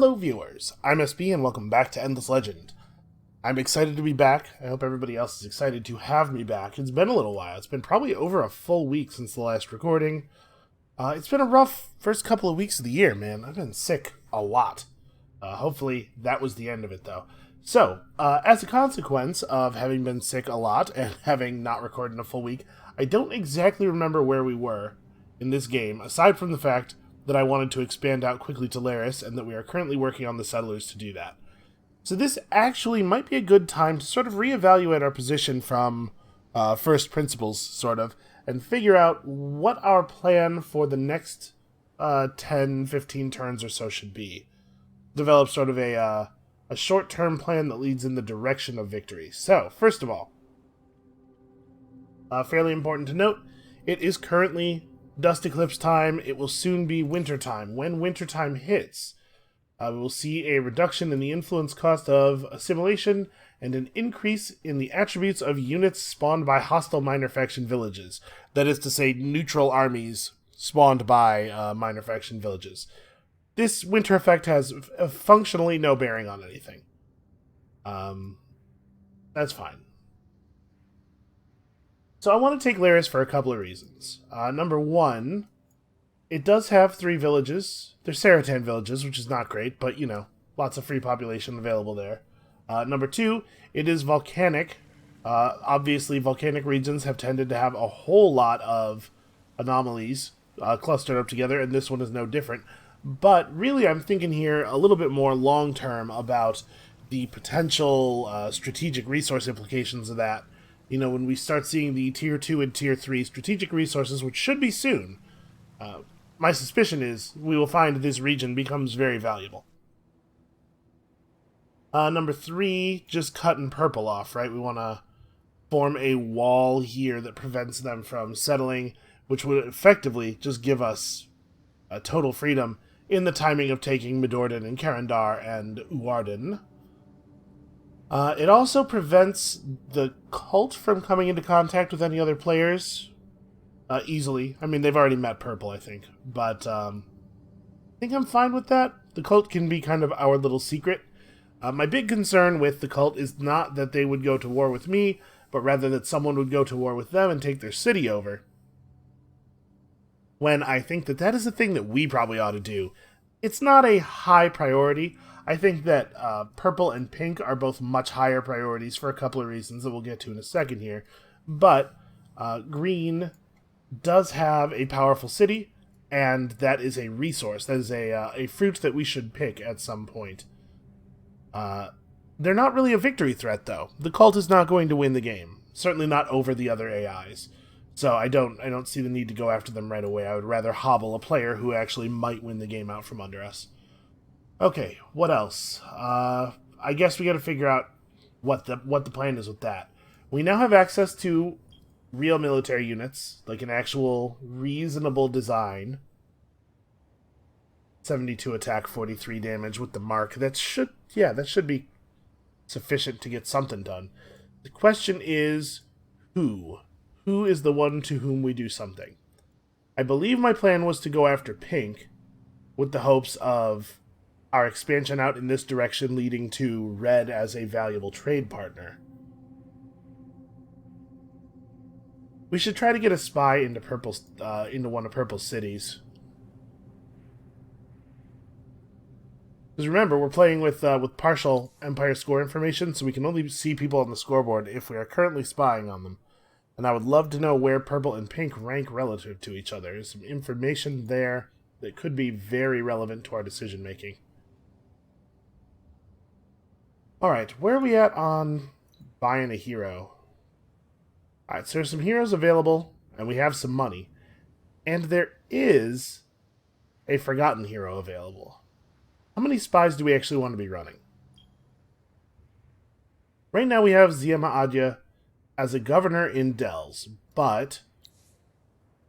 Hello viewers, I'm SB and welcome back to Endless Legend. I'm excited to be back. I hope everybody else is excited to have me back. It's been a little while. It's been probably over a full week since the last recording. It's been a rough first couple of weeks of the year, man. I've been sick a lot. Hopefully that was the end of it though. So, as a consequence of having been sick a lot and having not recorded in a full week, I don't exactly remember where we were in this game, aside from the fact that I wanted to expand out quickly to Laris, and that we are currently working on the settlers to do that. So this actually might be a good time to sort of reevaluate our position from first principles, sort of, and figure out what our plan for the next 10, 15 turns or so should be. Develop sort of a short-term plan that leads in the direction of victory. So, first of all, fairly important to note, it is currently Dust Eclipse time. It will soon be winter time. When winter time hits, we will see a reduction in the influence cost of assimilation and an increase in the attributes of units spawned by hostile minor faction villages. That is to say, neutral armies spawned by minor faction villages. This winter effect has functionally no bearing on anything. That's fine. So I want to take Laris for a couple of reasons. Number one, it does have 3 villages. They're Seratan villages, which is not great, but, you know, lots of free population available there. Number 2, it is volcanic. Obviously, volcanic regions have tended to have a whole lot of anomalies clustered up together, and this one is no different. But really, I'm thinking here a little bit more long-term about the potential strategic resource implications of that. You know, when we start seeing the Tier 2 and Tier 3 strategic resources, which should be soon, my suspicion is we will find this region becomes very valuable. Number 3, just cutting purple off, right? We want to form a wall here that prevents them from settling, which would effectively just give us total freedom in the timing of taking Midordan and Karandar and Uarden. It also prevents the cult from coming into contact with any other players easily. I mean, they've already met Purple, I think. But I think I'm fine with that. The cult can be kind of our little secret. My big concern with the cult is not that they would go to war with me, but rather that someone would go to war with them and take their city over. When I think that that is a thing that we probably ought to do. It's not a high priority. I think that purple and pink are both much higher priorities for a couple of reasons that we'll get to in a second here. But green does have a powerful city, and that is a resource. That is a fruit that we should pick at some point. They're not really a victory threat, though. The cult is not going to win the game. Certainly not over the other AIs. So I don't see the need to go after them right away. I would rather hobble a player who actually might win the game out from under us. Okay, what else? I guess we got to figure out what the plan is with that. We now have access to real military units, like an actual reasonable design. 72 attack, 43 damage with the mark. That should be sufficient to get something done. The question is, who? Who is the one to whom we do something? I believe my plan was to go after pink, with the hopes of our expansion out in this direction leading to red as a valuable trade partner. We should try to get a spy into into one of Purple's cities. Because remember, we're playing with partial Empire score information, so we can only see people on the scoreboard if we are currently spying on them. And I would love to know where purple and pink rank relative to each other. There's some information there that could be very relevant to our decision making. Alright, where are we at on buying a hero? Alright, so there's some heroes available, and we have some money. And there is a forgotten hero available. How many spies do we actually want to be running? Right now we have Ziema Adya as a governor in Dells, but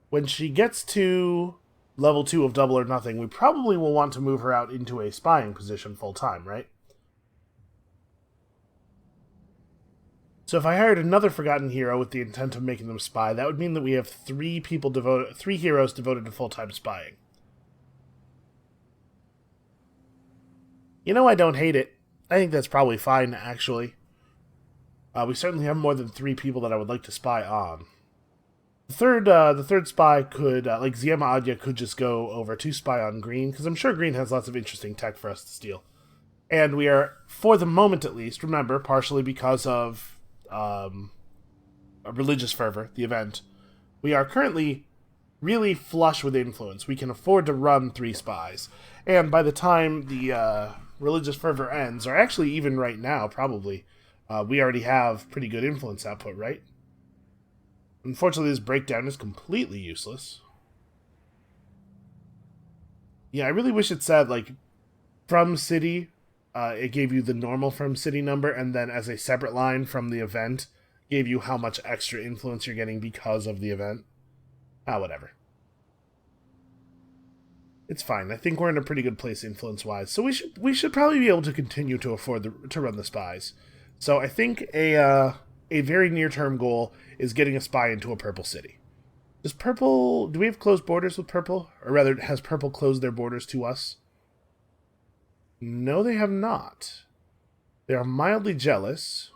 when she gets to level 2 of Double or Nothing, we probably will want to move her out into a spying position full-time, right? So if I hired another forgotten hero with the intent of making them spy, that would mean that we have 3 heroes devoted to full-time spying. You know, I don't hate it. I think that's probably fine, actually. We certainly have more than 3 people that I would like to spy on. The third spy could, like Ziema Adya, could just go over to spy on Green, because I'm sure Green has lots of interesting tech for us to steal. And we are, for the moment at least, remember, partially because of a religious fervor, the event, we are currently really flush with influence. We can afford to run 3 spies. And by the time the religious fervor ends, or actually even right now, probably, we already have pretty good influence output, right? Unfortunately, this breakdown is completely useless. Yeah, I really wish it said, like, from city, it gave you the normal from city number, and then as a separate line from the event, gave you how much extra influence you're getting because of the event. Whatever. It's fine. I think we're in a pretty good place influence-wise, so we should probably be able to continue to afford to run the spies. So I think a very near-term goal is getting a spy into a purple city. Does purple? Do we have closed borders with purple, or rather, has purple closed their borders to us? No, they have not. They are mildly jealous.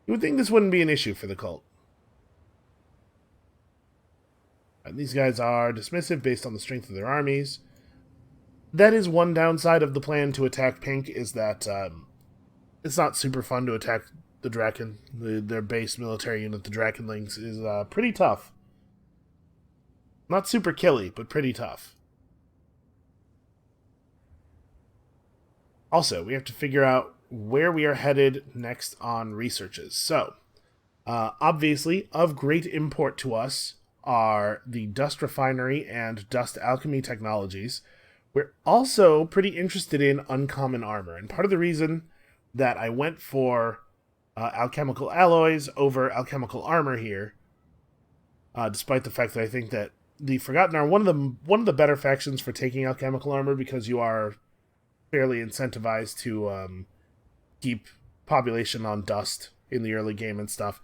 You would think this wouldn't be an issue for the cult. These guys are dismissive based on the strength of their armies. That is one downside of the plan to attack Pink, is that it's not super fun to attack the Draken. Their base military unit, the Drakenlings, is pretty tough. Not super killy, but pretty tough. Also, we have to figure out where we are headed next on researches. So, obviously, of great import to us are the dust refinery and dust alchemy technologies. We're also pretty interested in uncommon armor, and part of the reason that I went for alchemical alloys over alchemical armor here, despite the fact that I think that the Forgotten are one of the better factions for taking alchemical armor, because you are fairly incentivized to keep population on dust in the early game and stuff,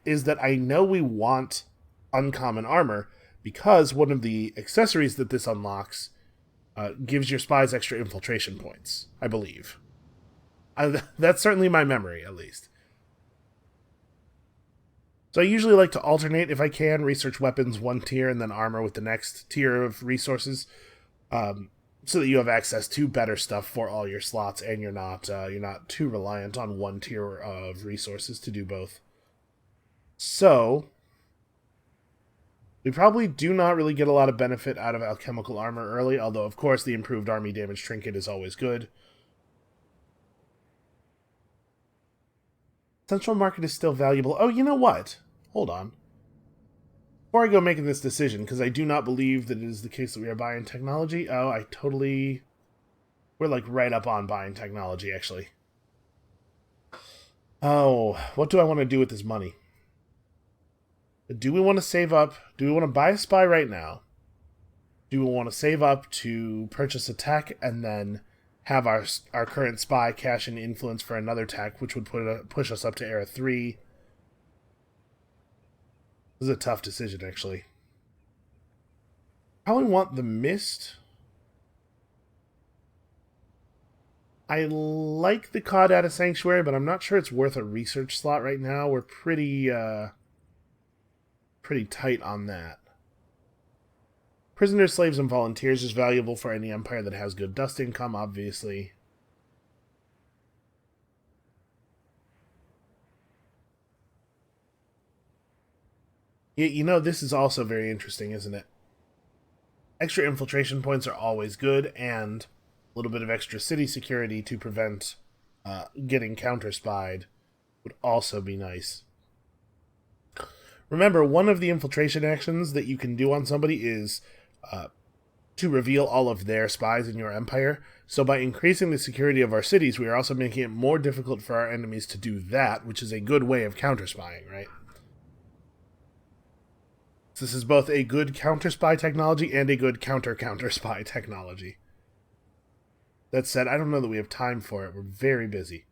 is that I know we want uncommon armor, because one of the accessories that this unlocks gives your spies extra infiltration points, I believe. That's certainly my memory, at least. So I usually like to alternate, if I can, research weapons one tier and then armor with the next tier of resources, so that you have access to better stuff for all your slots, and you're not too reliant on one tier of resources to do both. So we probably do not really get a lot of benefit out of alchemical armor early, although of course the improved army damage trinket is always good. Central market is still valuable. Oh, you know what? Hold on. Before I go making this decision, because I do not believe that it is the case that we are buying technology. Oh, we're like right up on buying technology, actually. Oh, what do I want to do with this money? Do we want to save up? Do we want to buy a spy right now? Do we want to save up to purchase a tech and then have our current spy cash in influence for another tech, which would push us up to Era 3? This is a tough decision, actually. Probably want the Mist. I like the COD Data Sanctuary, but I'm not sure it's worth a research slot right now. We're pretty tight on that. Prisoners, slaves, and volunteers is valuable for any empire that has good dust income, obviously. You know, this is also very interesting, isn't it? Extra infiltration points are always good, and a little bit of extra city security to prevent getting counter-spied would also be nice. Remember, one of the infiltration actions that you can do on somebody is to reveal all of their spies in your empire. So by increasing the security of our cities, we are also making it more difficult for our enemies to do that, which is a good way of counter-spying, right? So this is both a good counter-spy technology and a good counter-spy technology. That said, I don't know that we have time for it. We're very busy.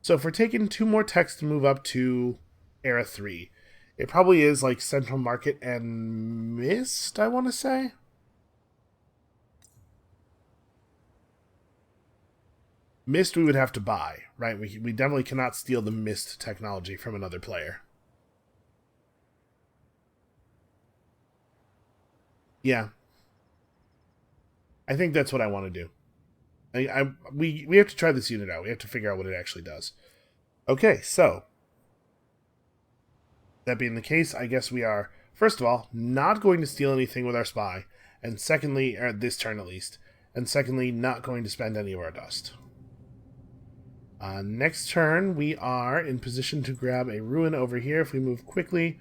So if we're taking 2 more techs to move up to Era 3, it probably is like Central Market and Mist, I want to say. Mist we would have to buy, right? We definitely cannot steal the Mist technology from another player. Yeah. I think that's what I want to do. We have to try this unit out. We have to figure out what it actually does. Okay, so that being the case, I guess we are, first of all, not going to steal anything with our spy, and secondly, or this turn at least, and secondly, not going to spend any of our dust. Next turn, we are in position to grab a ruin over here. If we move quickly,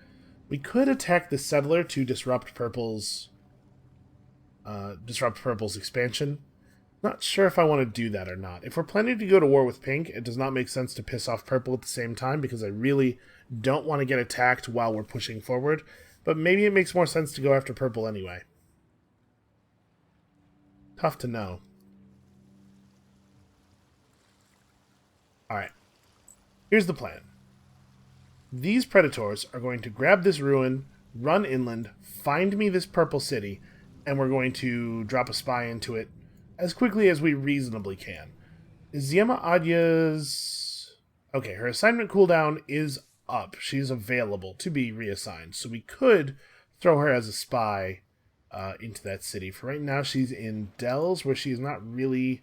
we could attack the settler to disrupt Purple's expansion. Not sure if I want to do that or not. If we're planning to go to war with Pink, it does not make sense to piss off Purple at the same time because I really don't want to get attacked while we're pushing forward. But maybe it makes more sense to go after Purple anyway. Tough to know. Alright. Here's the plan. These Predators are going to grab this ruin, run inland, find me this purple city, and we're going to drop a spy into it as quickly as we reasonably can. Ziema Adya's... Okay, her assignment cooldown is up. She's available to be reassigned. So we could throw her as a spy into that city. For right now, she's in Dells, where she's not really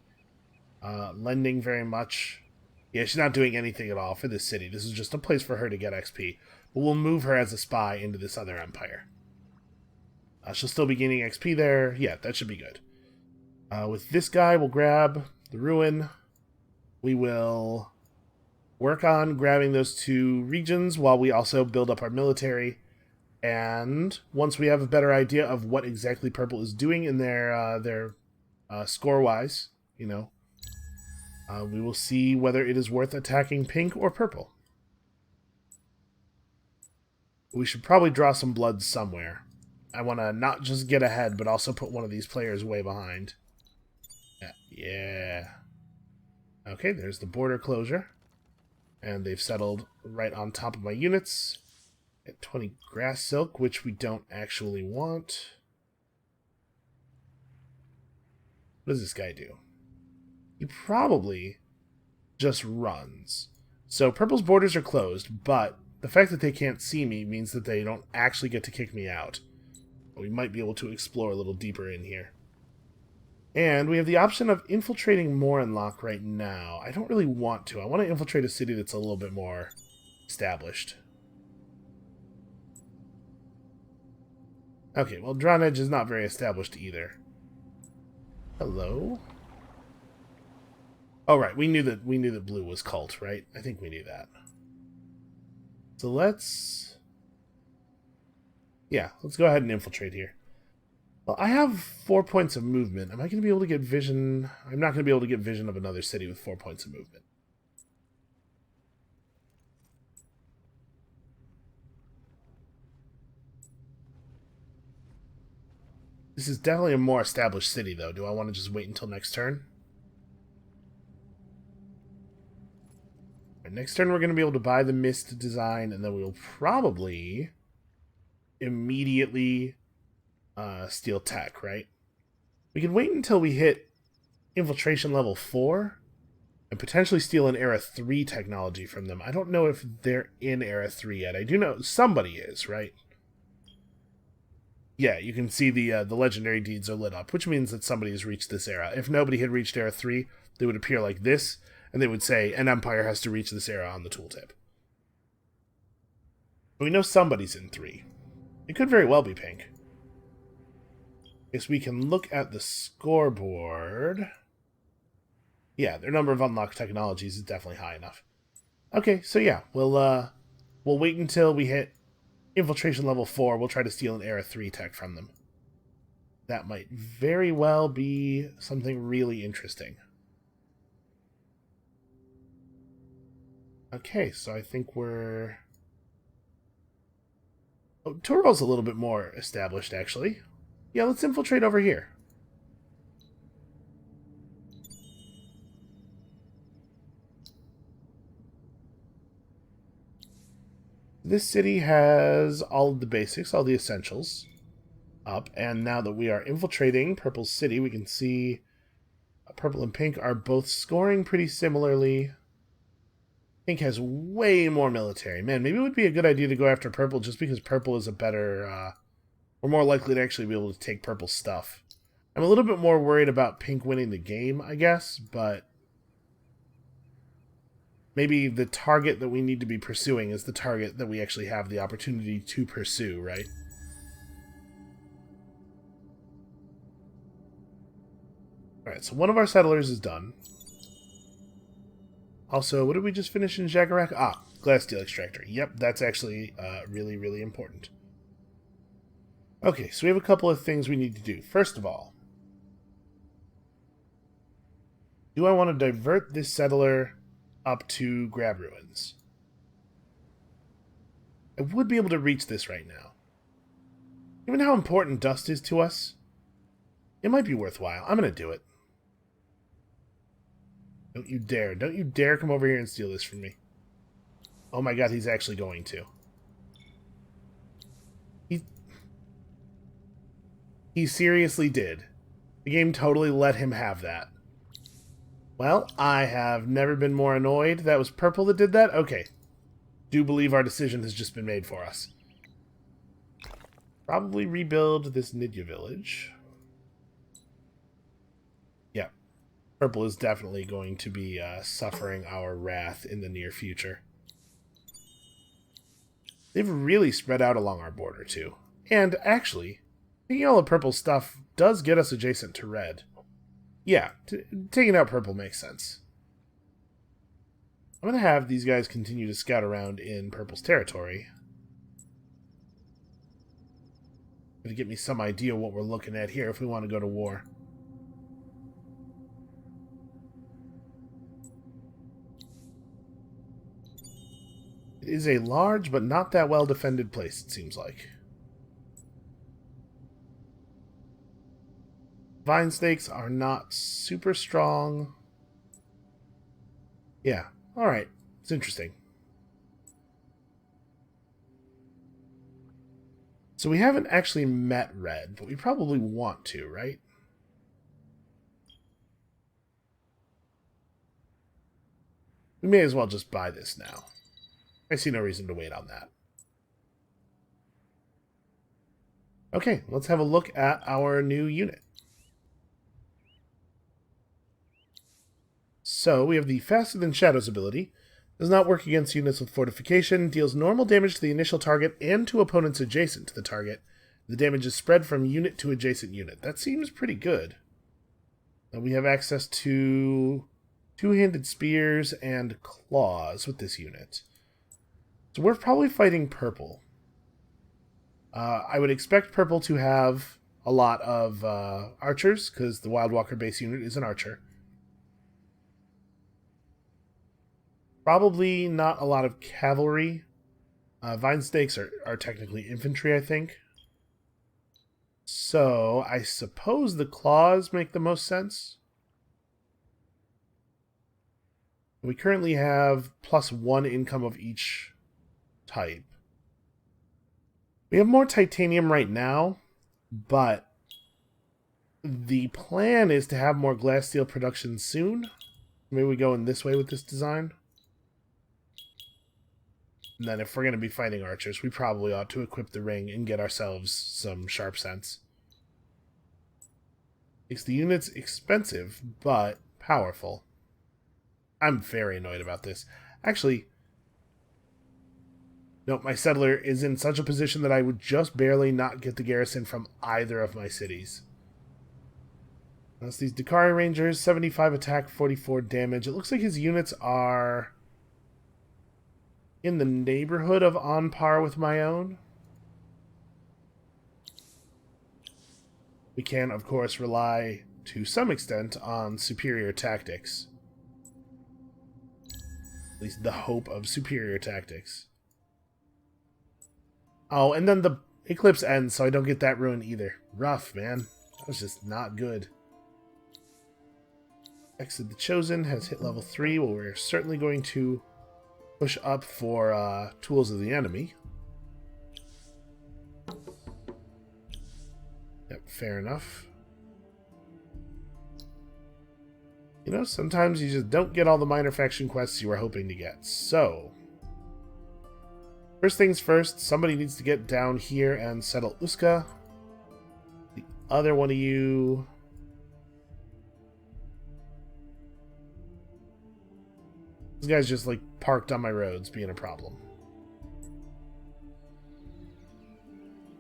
lending very much. Yeah, she's not doing anything at all for this city. This is just a place for her to get XP. But we'll move her as a spy into this other empire. She'll still be gaining XP there. Yeah, that should be good. With this guy, we'll grab the ruin. We will work on grabbing those two regions while we also build up our military. And once we have a better idea of what exactly Purple is doing in their score-wise, you know, we will see whether it is worth attacking Pink or Purple. We should probably draw some blood somewhere. I want to not just get ahead, but also put one of these players way behind. Yeah. Okay, there's the border closure. And they've settled right on top of my units. At 20 grass silk, which we don't actually want. What does this guy do? He probably just runs. So Purple's borders are closed, but the fact that they can't see me means that they don't actually get to kick me out. But we might be able to explore a little deeper in here. And we have the option of infiltrating Morinlock right now. I don't really want to. I want to infiltrate a city that's a little bit more established. Okay, well, Drawnedge is not very established either. Hello? Oh, right. We knew that blue was cult, right? I think we knew that. So let's... Yeah, let's go ahead and infiltrate here. Well, I have 4 points of movement. Am I going to be able to get vision? I'm not going to be able to get vision of another city with 4 points of movement. This is definitely a more established city, though. Do I want to just wait until next turn? Right, next turn we're going to be able to buy the Mist design, and then we'll probably immediately steal tech, right? We can wait until we hit infiltration level 4 and potentially steal an Era 3 technology from them. I don't know if they're in Era 3 yet. I do know somebody is, right? Yeah, you can see the legendary deeds are lit up, which means that somebody has reached this era. If nobody had reached Era 3, they would appear like this, and they would say, an empire has to reach this era on the tooltip. But we know somebody's in 3. It could very well be Pink. Guess we can look at the scoreboard. Yeah, their number of unlocked technologies is definitely high enough. Okay, so yeah, we'll wait until we hit infiltration level 4. We'll try to steal an Era 3 tech from them. That might very well be something really interesting. Okay, so I think we're... Oh, Toral's a little bit more established, actually. Yeah, let's infiltrate over here. This city has all of the basics, all the essentials up, and now that we are infiltrating Purple's city, we can see Purple and pink are both scoring pretty similarly. Pink has way more military. Man, maybe it would be a good idea to go after purple just because purple is a better... we're more likely to actually be able to take purple stuff. I'm a little bit more worried about pink winning the game, I guess, but... maybe the target that we need to be pursuing is the target that we actually have the opportunity to pursue, right? Alright, so one of our settlers is done. Also, what did we just finish in Jagarak? Ah, glass steel extractor. Yep, that's actually really, really important. Okay, so we have a couple of things we need to do. First of all, do I want to divert this settler up to Grab Ruins? I would be able to reach this right now. Given how important dust is to us, it might be worthwhile. I'm going to do it. Don't you dare. Don't you dare come over here and steal this from me. Oh my god, he's actually going to. He seriously did. The game totally let him have that. Well, I have never been more annoyed. That was purple that did that? Okay. Do believe our decision has just been made for us. Probably rebuild this Nidya village. Yeah. Purple is definitely going to be suffering our wrath in the near future. They've really spread out along our border, too. And, actually, taking all the purple stuff does get us adjacent to red. Yeah, taking out purple makes sense. I'm going to have these guys continue to scout around in purple's territory. To get me some idea what we're looking at here if we want to go to war. It is a large but not that well defended place, it seems like. Vine stakes are not super strong. Yeah, alright. It's interesting. So we haven't actually met red, but we probably want to, right? We may as well just buy this now. I see no reason to wait on that. Okay, let's have a look at our new unit. So, we have the Faster Than Shadows ability. Does not work against units with fortification. Deals normal damage to the initial target and to opponents adjacent to the target. The damage is spread from unit to adjacent unit. That seems pretty good. We have access to two-handed spears and claws with this unit. So we're probably fighting purple. I would expect purple to have a lot of archers, because the Wildwalker base unit is an archer. Probably not a lot of cavalry. Vine stakes are technically infantry, I think. So, I suppose the claws make the most sense. We currently have +1 income of each type. We have more titanium right now, but the plan is to have more glass steel production soon. Maybe we go in this way with this design. And then if we're going to be fighting archers, we probably ought to equip the ring and get ourselves some sharp sense. Makes the units expensive, but powerful. I'm very annoyed about this. Actually, no, my settler is in such a position that I would just barely not get the garrison from either of my cities. That's these Dakari Rangers, 75 attack, 44 damage. It looks like his units are in the neighborhood of on par with my own. We can, of course, rely to some extent on superior tactics. At least the hope of superior tactics. Oh, and then the eclipse ends, so I don't get that ruin either. Rough, man. That was just not good. Exit the Chosen has hit level 3. Well, we're certainly going to push up for Tools of the Enemy. Yep, fair enough. You know, sometimes you just don't get all the minor faction quests you were hoping to get. So, first things first, somebody needs to get down here and settle Uska. The other one of you... This guy's just, like, parked on my roads, being a problem.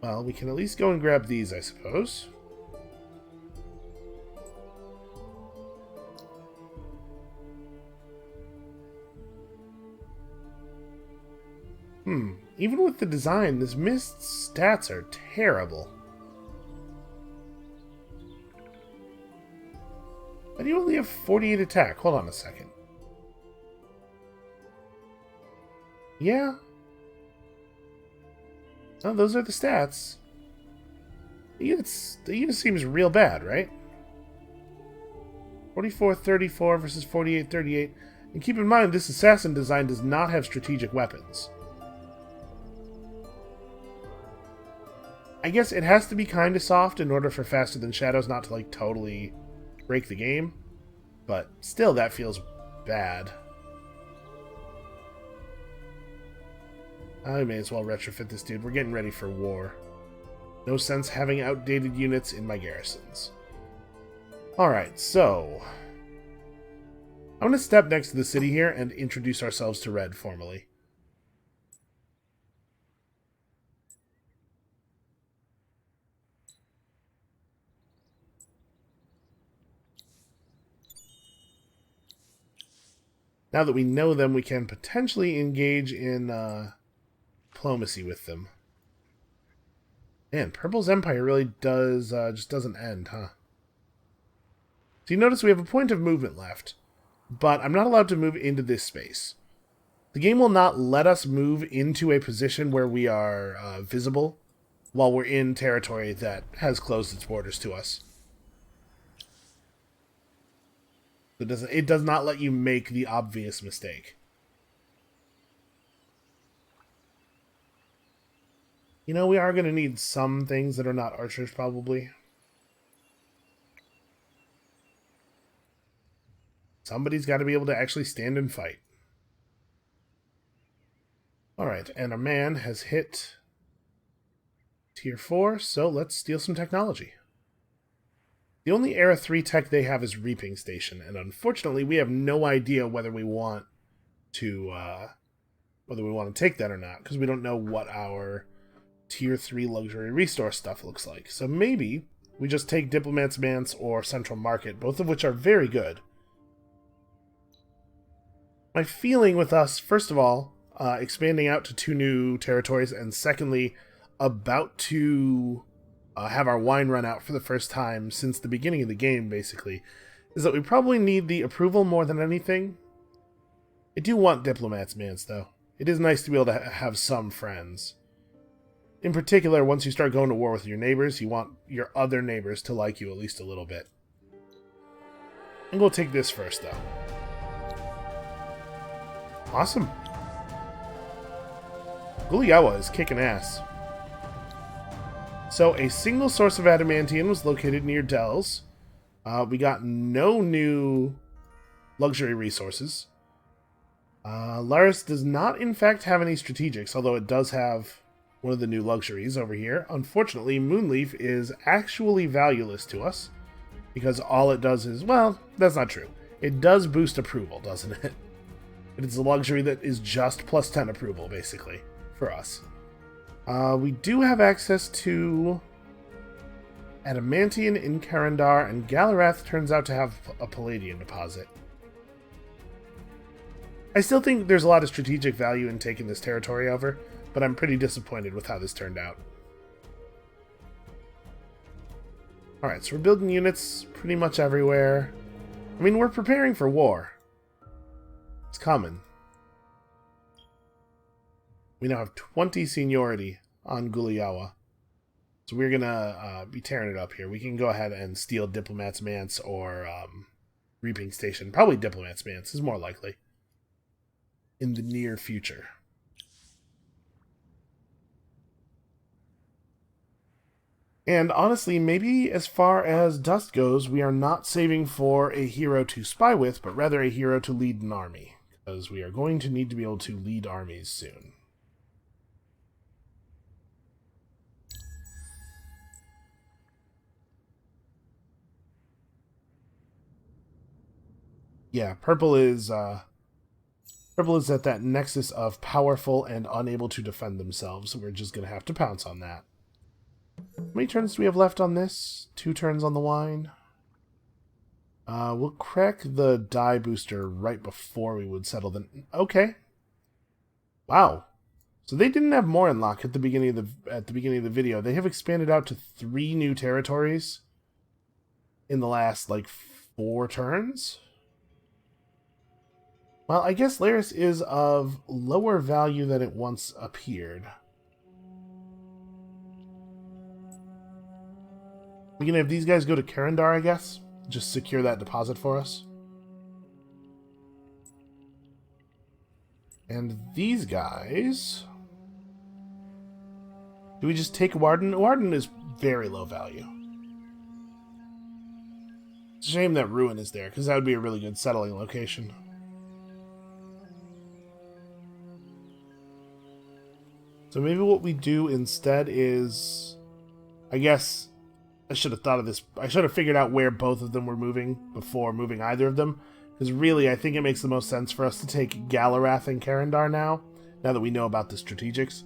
Well, we can at least go and grab these, I suppose. Even with the design, this mist's stats are terrible. Why do you only have 48 attack? Hold on a second. Yeah. Oh, those are the stats. The unit seems real bad, right? 44-34 versus 48-38. And keep in mind, this assassin design does not have strategic weapons. I guess it has to be kind of soft in order for Faster Than Shadows not to, like, totally break the game. But still, that feels bad. I may as well retrofit this dude. We're getting ready for war. No sense having outdated units in my garrisons. Alright, so... I'm going to step next to the city here and introduce ourselves to Red formally. Now that we know them, we can potentially engage in diplomacy with them. Man, Purple's empire really does just doesn't end, huh? So you notice we have a point of movement left, but I'm not allowed to move into this space. The game will not let us move into a position where we are visible while we're in territory that has closed its borders to us. It does not let you make the obvious mistake. You know, we are going to need some things that are not archers, probably. Somebody's got to be able to actually stand and fight. Alright, and a man has hit Tier 4, so let's steal some technology. The only Era 3 tech they have is Reaping Station, and unfortunately we have no idea whether we want to take that or not, because we don't know what our Tier 3 luxury resource stuff looks like. So maybe we just take Diplomat's Manse or Central Market, both of which are very good. My feeling with us, first of all, expanding out to 2 new territories, and secondly, about to have our wine run out for the first time since the beginning of the game, basically, is that we probably need the approval more than anything. I do want Diplomat's Manse, though. It is nice to be able to have some friends. In particular, once you start going to war with your neighbors, you want your other neighbors to like you at least a little bit. And we'll take this first, though. Awesome. Guliawa is kicking ass. So, a single source of adamantium was located near Dells. We got no new luxury resources. Laris does not, in fact, have any strategics, although it does have one of the new luxuries over here. Unfortunately, Moonleaf is actually valueless to us, because all it does is, well, that's not true. It does boost approval, doesn't it? It's a luxury that is just plus 10 approval, basically, for us. We do have access to adamantium in Karandar, and Galarath turns out to have a palladium deposit. I still think there's a lot of strategic value in taking this territory over, but I'm pretty disappointed with how this turned out. Alright, so we're building units pretty much everywhere. I mean, we're preparing for war. It's coming. We now have 20 seniority on Guliawa. So we're going to be tearing it up here. We can go ahead and steal Diplomat's Manse or Reaping Station. Probably Diplomat's Manse is more likely in the near future. And honestly, maybe as far as Dust goes, we are not saving for a hero to spy with, but rather a hero to lead an army. Because we are going to need to be able to lead armies soon. Yeah, purple is at that nexus of powerful and unable to defend themselves. We're just going to have to pounce on that. How many turns do we have left on this? 2 turns on the wine. We'll crack the die booster right before we would settle the... Okay. Wow. So they didn't have Morinlock at the beginning of the video. They have expanded out to 3 new territories in the last, like, 4 turns? Well, I guess Laris is of lower value than it once appeared. We can have these guys go to Karandar, I guess. Just secure that deposit for us. And these guys... Do we just take Warden? Warden is very low value. It's a shame that Ruin is there, because that would be a really good settling location. So maybe what we do instead is... I guess I should have thought of this. I should have figured out where both of them were moving before moving either of them. Because really, I think it makes the most sense for us to take Galarath and Karandar now that we know about the strategics.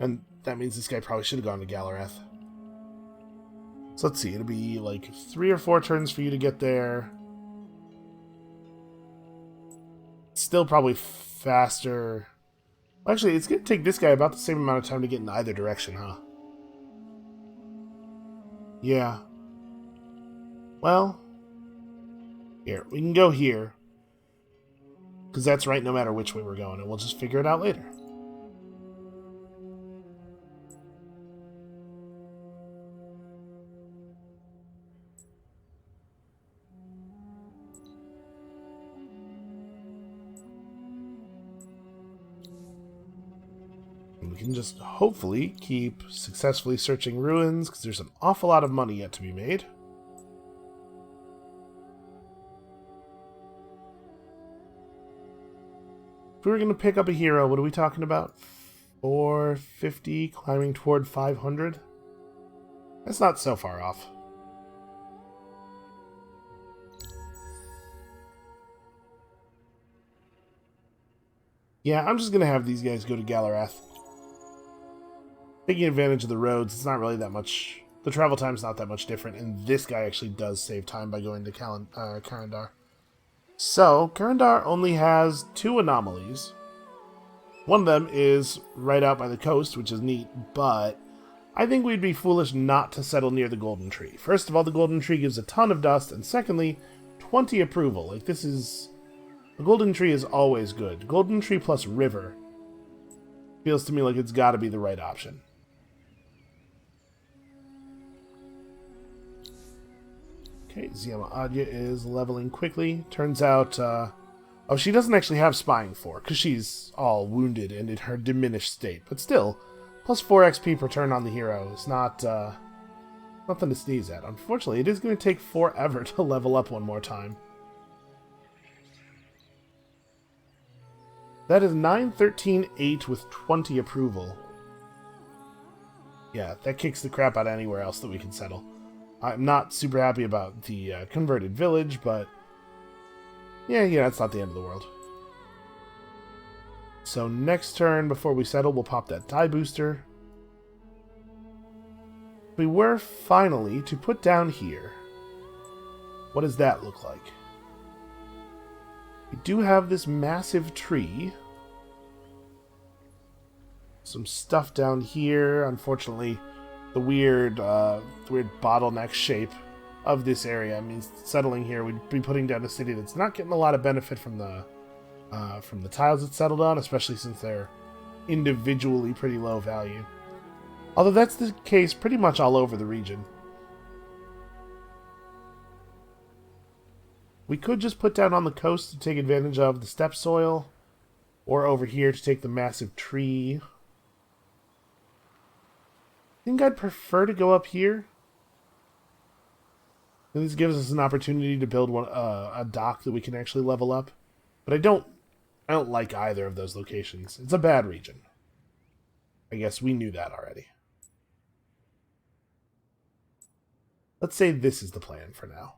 And that means this guy probably should have gone to Galarath. So let's see, it'll be like 3 or 4 turns for you to get there. Still probably faster. Actually, it's going to take this guy about the same amount of time to get in either direction, huh? Yeah. Well, here, we can go here. Because that's right no matter which way we're going, and we'll just figure it out later. And we can just hopefully keep successfully searching ruins, because there's an awful lot of money yet to be made. If we were going to pick up a hero, what are we talking about? 450 climbing toward 500? That's not so far off. Yeah, I'm just going to have these guys go to Galarath. Taking advantage of the roads, it's not really that much... The travel time's not that much different, and this guy actually does save time by going to Karandar. So, Karandar only has 2 anomalies. One of them is right out by the coast, which is neat, but I think we'd be foolish not to settle near the Golden Tree. First of all, the Golden Tree gives a ton of dust, and secondly, 20 approval. Like, this is... The Golden Tree is always good. Golden Tree plus River feels to me like it's got to be the right option. Okay, Ziama Adya is leveling quickly. Turns out, oh, she doesn't actually have Spying 4, because she's all wounded and in her diminished state. But still, plus 4 XP per turn on the hero is not, nothing to sneeze at. Unfortunately, it is going to take forever to level up one more time. That is 9-13-8 with 20 approval. Yeah, that kicks the crap out of anywhere else that we can settle. I'm not super happy about the converted village, but yeah, it's not the end of the world. So next turn, before we settle, we'll pop that die booster. We were finally to put down here. What does that look like? We do have this massive tree. Some stuff down here. Unfortunately, the weird bottleneck shape of this area means settling here, we'd be putting down a city that's not getting a lot of benefit from the tiles it's settled on, especially since they're individually pretty low value. Although that's the case pretty much all over the region. We could just put down on the coast to take advantage of the steppe soil, or over here to take the massive tree. I think I'd prefer to go up here. And this gives us an opportunity to build a dock that we can actually level up. But I don't like either of those locations. It's a bad region. I guess we knew that already. Let's say this is the plan for now.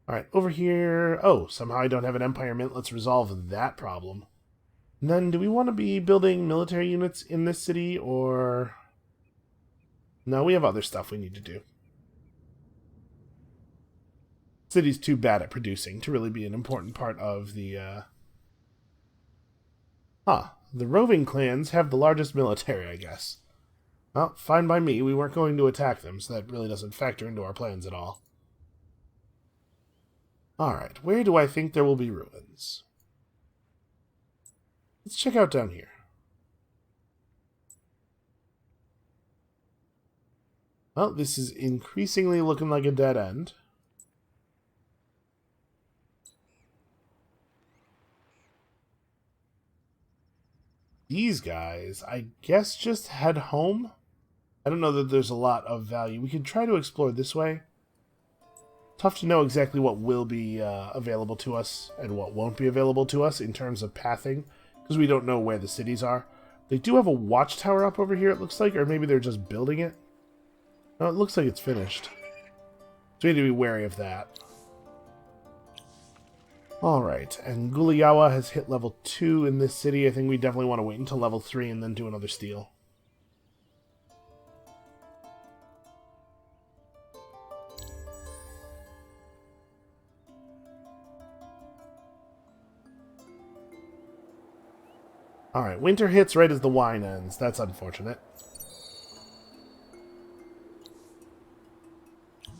Alright, over here... Oh, somehow I don't have an Empire Mint. Let's resolve that problem. And then, do we want to be building military units in this city, or... No, we have other stuff we need to do. City's too bad at producing to really be an important part of the, the roving clans have the largest military, I guess. Well, fine by me. We weren't going to attack them, so that really doesn't factor into our plans at all. Alright, where do I think there will be ruins? Let's check out down here. Well, this is increasingly looking like a dead end. These guys, I guess, just head home. I don't know that there's a lot of value. We can try to explore this way. Tough to know exactly what will be available to us and what won't be available to us in terms of pathing, because we don't know where the cities are. They do have a watchtower up over here, it looks like, or maybe they're just building it. No, it looks like it's finished. So we need to be wary of that. Alright, and Guliyawa has hit level 2 in this city. I think we definitely want to wait until level 3 and then do another steal. Alright, winter hits right as the wine ends. That's unfortunate.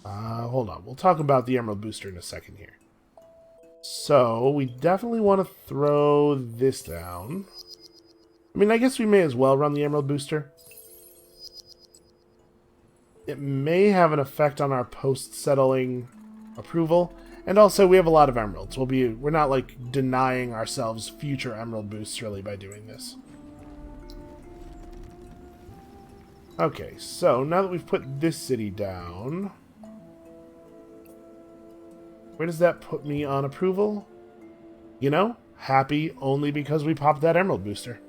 Hold on. We'll talk about the Emerald Booster in a second here. So, we definitely want to throw this down. I mean, I guess we may as well run the Emerald Booster. It may have an effect on our post-settling approval. And also, we have a lot of emeralds. We're not, like, denying ourselves future emerald boosts, really, by doing this. Okay, so now that we've put this city down... Where does that put me on approval? You know, happy only because we popped that emerald booster.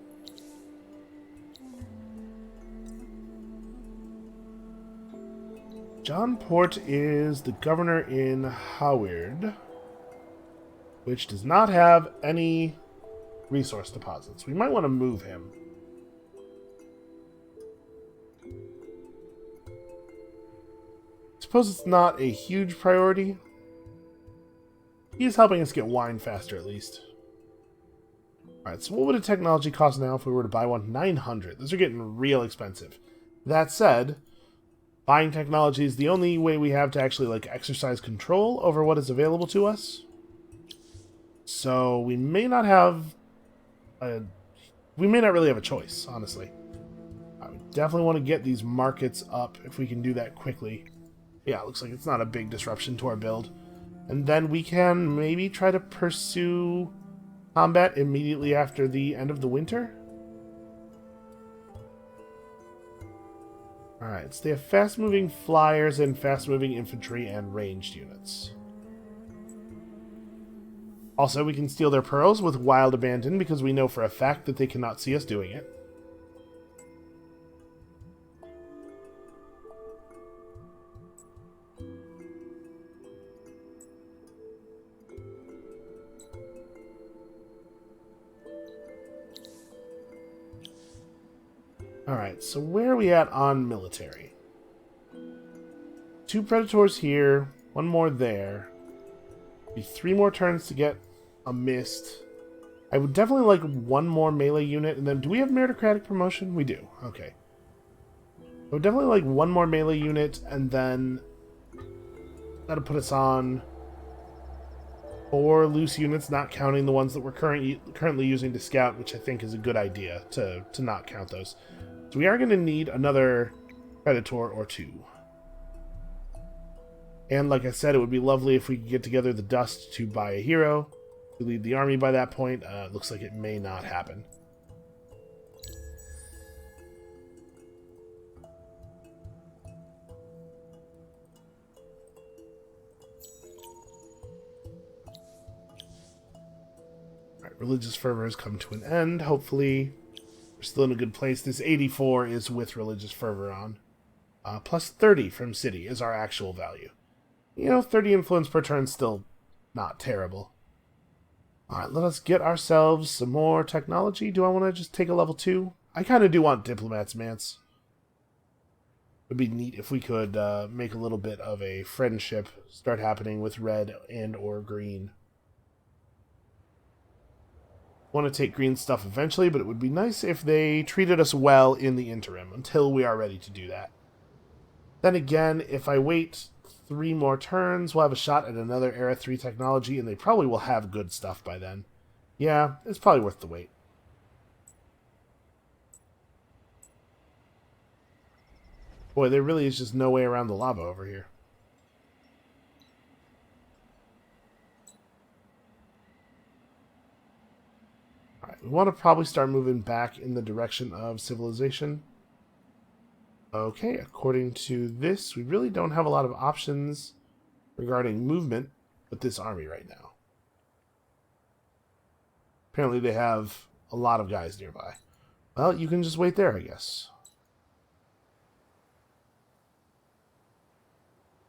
John Port is the governor in Howard, which does not have any resource deposits. We might want to move him. I suppose it's not a huge priority. He's helping us get wine faster, at least. Alright, so what would a technology cost now if we were to buy one? 900. Those are getting real expensive. That said, buying technology is the only way we have to actually, like, exercise control over what is available to us. So we may not have we may not really have a choice, honestly. I would definitely want to get these markets up if we can do that quickly. Yeah, it looks like it's not a big disruption to our build. And then we can maybe try to pursue combat immediately after the end of the winter. Alright, so they have fast-moving flyers and fast-moving infantry and ranged units. Also, we can steal their pearls with wild abandon because we know for a fact that they cannot see us doing it. Alright, so where are we at on military? 2 Predators here, 1 more there. Be 3 more turns to get a mist. I would definitely like 1 more melee unit, and then do we have meritocratic promotion? We do, okay. I would definitely like 1 more melee unit, and then that'll put us on 4 loose units, not counting the ones that we're currently using to scout, which I think is a good idea to not count those. So we are going to need another Predator or 2. And like I said, it would be lovely if we could get together the dust to buy a hero to lead the army by that point. Looks like it may not happen. Religious fervor has come to an end. Hopefully, we're still in a good place. This 84 is with religious fervor on. Plus 30 from city is our actual value. 30 influence per turn is still not terrible. Alright, let us get ourselves some more technology. Do I want to just take a level 2? I kind of do want diplomats, Mance. It would be neat if we could make a little bit of a friendship start happening with red and or green. Want to take green stuff eventually, but it would be nice if they treated us well in the interim until we are ready to do that. Then again, if I wait 3 more turns, we'll have a shot at another Era 3 technology, and they probably will have good stuff by then. Yeah, it's probably worth the wait. Boy, there really is just no way around the lava over here. Alright, we want to probably start moving back in the direction of civilization. Okay, according to this, we really don't have a lot of options regarding movement with this army right now. Apparently they have a lot of guys nearby. Well, you can just wait there, I guess.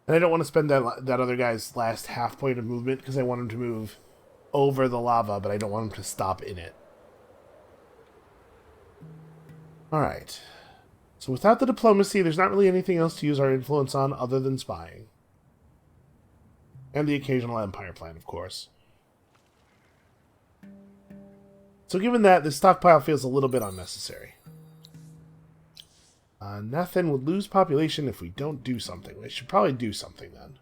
And I don't want to spend that other guy's last half point of movement because I want him to move over the lava, but I don't want him to stop in it. Alright. So without the diplomacy, there's not really anything else to use our influence on other than spying. And the occasional empire plan, of course. So given that, this stockpile feels a little bit unnecessary. Nothing would lose population if we don't do something. We should probably do something then.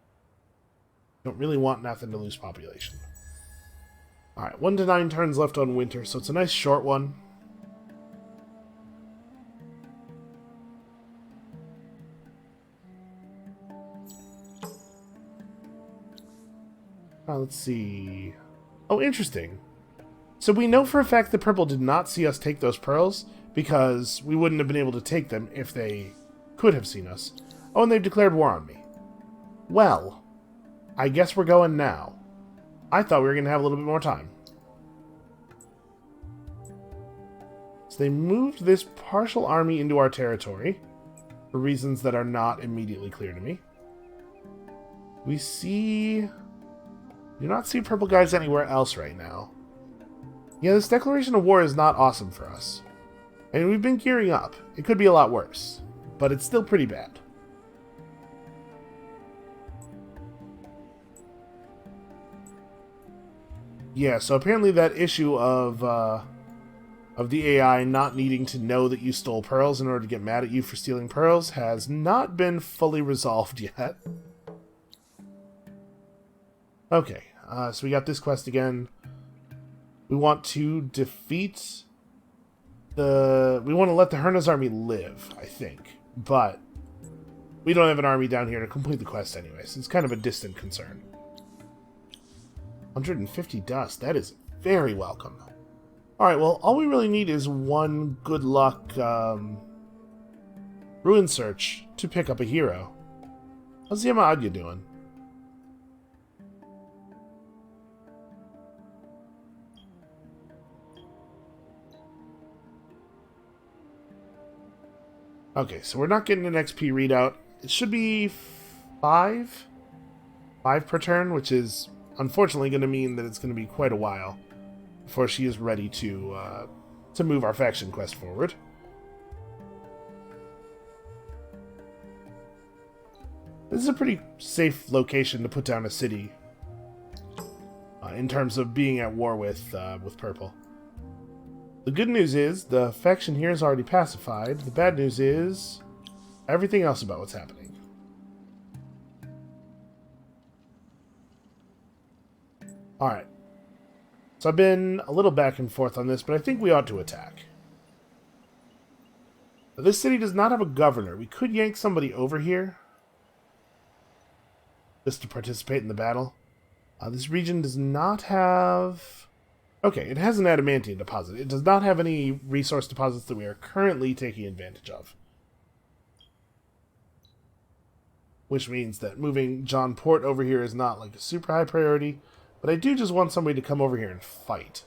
Don't really want nothing to lose population. Alright, 1 to 9 turns left on winter, so it's a nice short one. Let's see. Oh, interesting. So we know for a fact that Purple did not see us take those pearls, because we wouldn't have been able to take them if they could have seen us. Oh, and they've declared war on me. Well, I guess we're going now. I thought we were going to have a little bit more time. So they moved this partial army into our territory, for reasons that are not immediately clear to me. We do not see purple guys anywhere else right now. Yeah, this declaration of war is not awesome for us. And we've been gearing up. It could be a lot worse, but it's still pretty bad. Yeah, so apparently that issue of the AI not needing to know that you stole pearls in order to get mad at you for stealing pearls has not been fully resolved yet. Okay, so we got this quest again. We want to defeat we want to let the Herna's army live, I think. But we don't have an army down here to complete the quest anyway, so it's kind of a distant concern. 150 dust, that is very welcome. Alright, well, all we really need is one good luck ruin search to pick up a hero. How's Yamaadya doing? Okay, so we're not getting an XP readout. It should be 5 per turn, which is unfortunately going to mean that it's going to be quite a while before she is ready to move our faction quest forward. This is a pretty safe location to put down a city in terms of being at war with Purple. The good news is the faction here is already pacified. The bad news is everything else about what's happening. Alright. So I've been a little back and forth on this, but I think we ought to attack. This city does not have a governor. We could yank somebody over here just to participate in the battle. This region does not have... Okay, it has an adamantium deposit. It does not have any resource deposits that we are currently taking advantage of. Which means that moving John Port over here is not like a super high priority, but I do just want somebody to come over here and fight.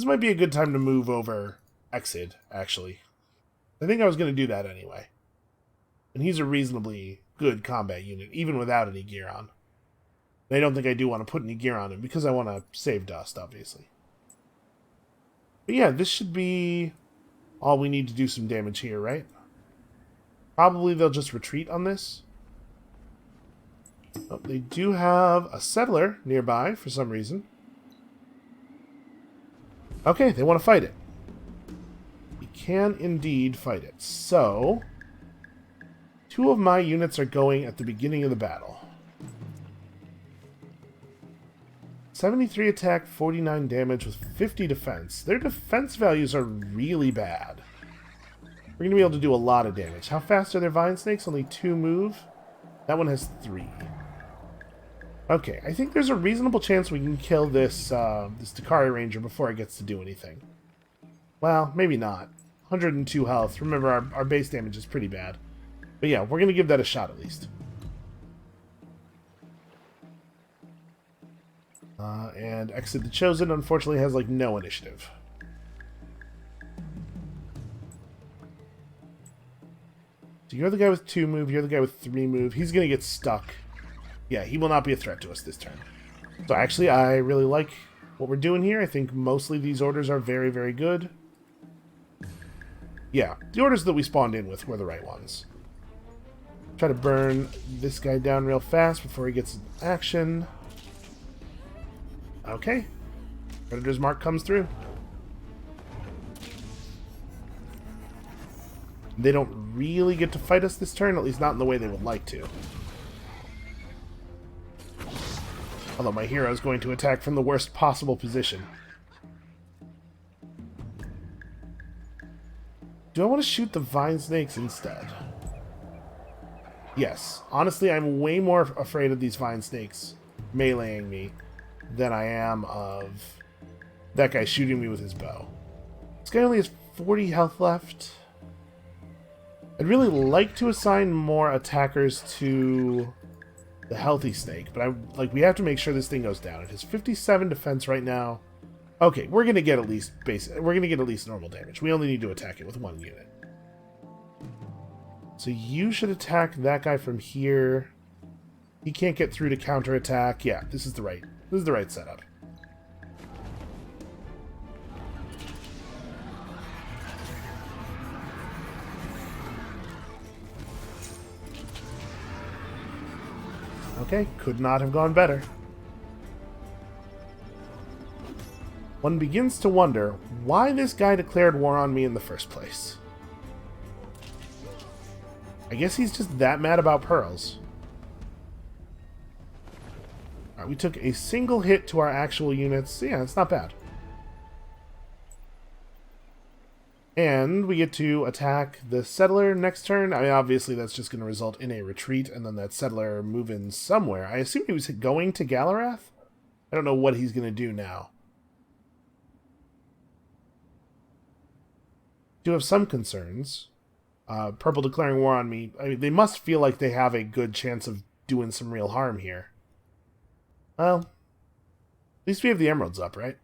This might be a good time to move over Exid, actually. I think I was going to do that anyway. And he's a reasonably good combat unit, even without any gear on. And I don't think I do want to put any gear on him, because I want to save dust, obviously. But yeah, this should be all we need to do some damage here, right? Probably they'll just retreat on this. Oh, they do have a settler nearby for some reason. Okay, they want to fight it. We can indeed fight it. So, 2 of my units are going at the beginning of the battle. 73 attack, 49 damage with 50 defense. Their defense values are really bad. We're going to be able to do a lot of damage. How fast are their vine snakes? Only 2 move. That one has 3. Okay, I think there's a reasonable chance we can kill this this Dakari Ranger before it gets to do anything. Well, maybe not. 102 health. Remember, our base damage is pretty bad. But yeah, we're going to give that a shot at least. And Exit the Chosen, unfortunately, has, like, no initiative. So you're the guy with 2 move, you're the guy with 3 move. He's going to get stuck. Yeah, he will not be a threat to us this turn. So actually, I really like what we're doing here. I think mostly these orders are very, very good. Yeah, the orders that we spawned in with were the right ones. Try to burn this guy down real fast before he gets action. Okay. Predator's Mark comes through. They don't really get to fight us this turn, at least not in the way they would like to. Although my hero is going to attack from the worst possible position. Do I want to shoot the vine snakes instead? Yes. Honestly, I'm way more afraid of these vine snakes meleeing me than I am of that guy shooting me with his bow. This guy only has 40 health left. I'd really like to assign more attackers to the healthy snake, but we have to make sure this thing goes down. It has 57 defense right now. Okay, we're gonna get at least normal damage. We only need to attack it with 1 unit. So you should attack that guy from here. He can't get through to counterattack. Yeah, this is the right setup. Okay, could not have gone better. One begins to wonder why this guy declared war on me in the first place. I guess he's just that mad about pearls. Alright, we took a single hit to our actual units. Yeah, it's not bad. And we get to attack the settler next turn. I mean, obviously that's just going to result in a retreat, and then that settler moving somewhere. I assume he was going to Galarath? I don't know what he's going to do now. Do have some concerns. Purple declaring war on me. I mean, they must feel like they have a good chance of doing some real harm here. Well, at least we have the emeralds up, right?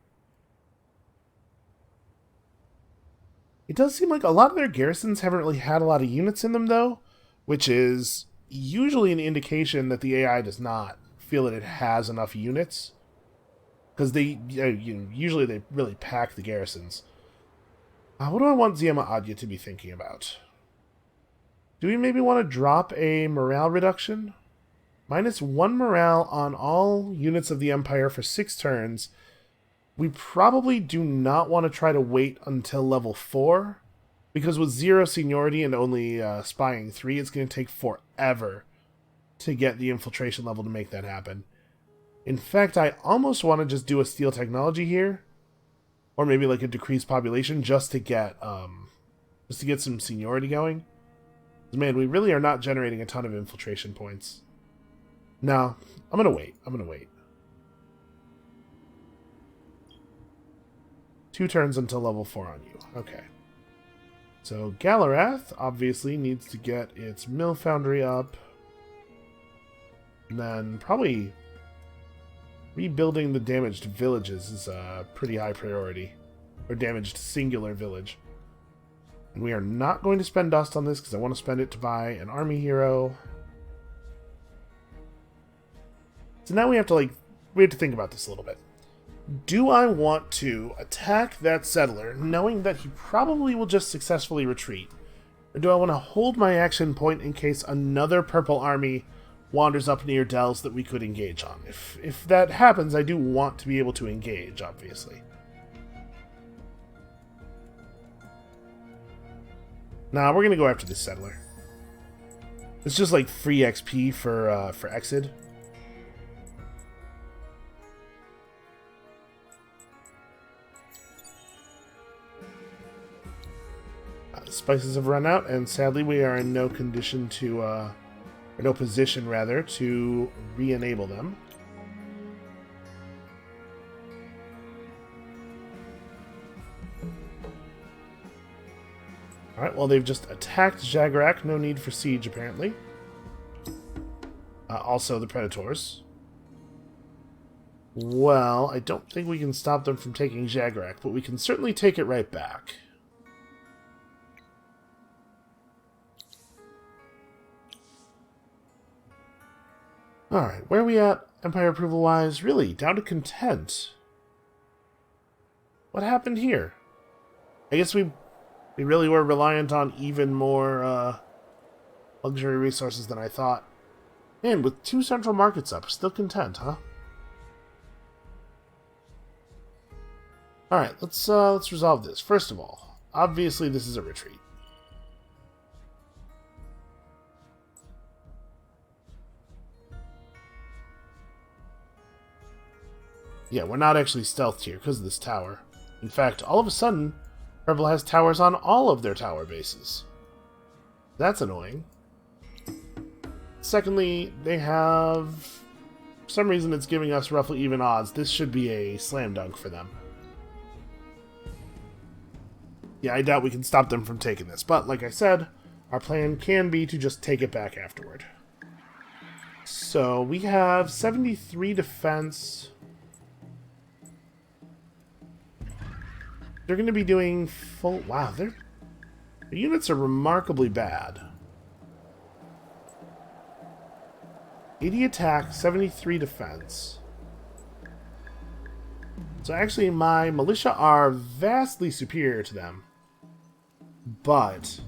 It does seem like a lot of their garrisons haven't really had a lot of units in them, though, which is usually an indication that the AI does not feel that it has enough units. Because usually they really pack the garrisons. What do I want Ziema Adya to be thinking about? Do we maybe want to drop a morale reduction? -1 morale on all units of the Empire for 6 turns. We probably do not want to try to wait until level 4, because with 0 seniority and only spying 3, it's going to take forever to get the infiltration level to make that happen. In fact, I almost want to just do a steel technology here, or maybe like a decreased population, just to get some seniority going. Man, we really are not generating a ton of infiltration points. No, I'm gonna wait. 2 turns until level 4 on you. Okay. So Galarath obviously needs to get its mill foundry up. And then probably rebuilding the damaged villages is a pretty high priority. or damaged singular village. And we are not going to spend dust on this because I want to spend it to buy an army hero. So now we have to think about this a little bit. Do I want to attack that settler knowing that he probably will just successfully retreat? Or do I want to hold my action point in case another purple army wanders up near Dells that we could engage on? If that happens, I do want to be able to engage, obviously. Nah, we're going to go after this settler. It's just like free XP for Exid. The spices have run out, and sadly we are in no condition to, or no position rather, to re-enable them. Alright, well they've just attacked Jaguarak, no need for siege apparently. Also the Predators. Well, I don't think we can stop them from taking Jaguarak, but we can certainly take it right back. Alright, where are we at Empire approval-wise? Really, down to content. What happened here? I guess we really were reliant on even more luxury resources than I thought. And with 2 central markets up, still content, huh? Alright, let's resolve this. First of all, obviously this is a retreat. Yeah, we're not actually stealthed here because of this tower. In fact, all of a sudden, Rebel has towers on all of their tower bases. That's annoying. Secondly, they have... For some reason it's giving us roughly even odds. This should be a slam dunk for them. Yeah, I doubt we can stop them from taking this. But, like I said, our plan can be to just take it back afterward. So, we have 73 defense... They're going to be doing full... Wow, their units are remarkably bad. 80 attack, 73 defense. So actually my militia are vastly superior to them. But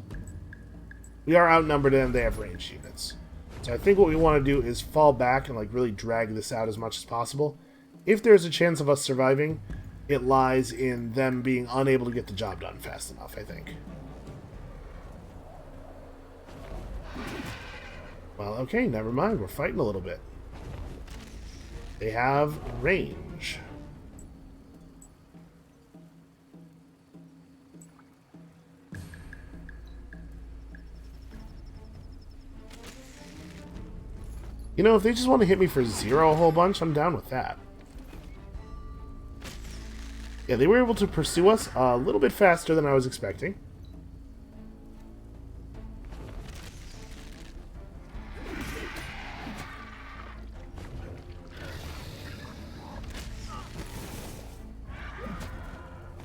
we are outnumbered and they have ranged units. So I think what we want to do is fall back and really drag this out as much as possible. If there's a chance of us surviving, it lies in them being unable to get the job done fast enough, I think. Well, okay, never mind. We're fighting a little bit. They have range. You know, if they just want to hit me for 0 a whole bunch, I'm down with that. Yeah, they were able to pursue us a little bit faster than I was expecting.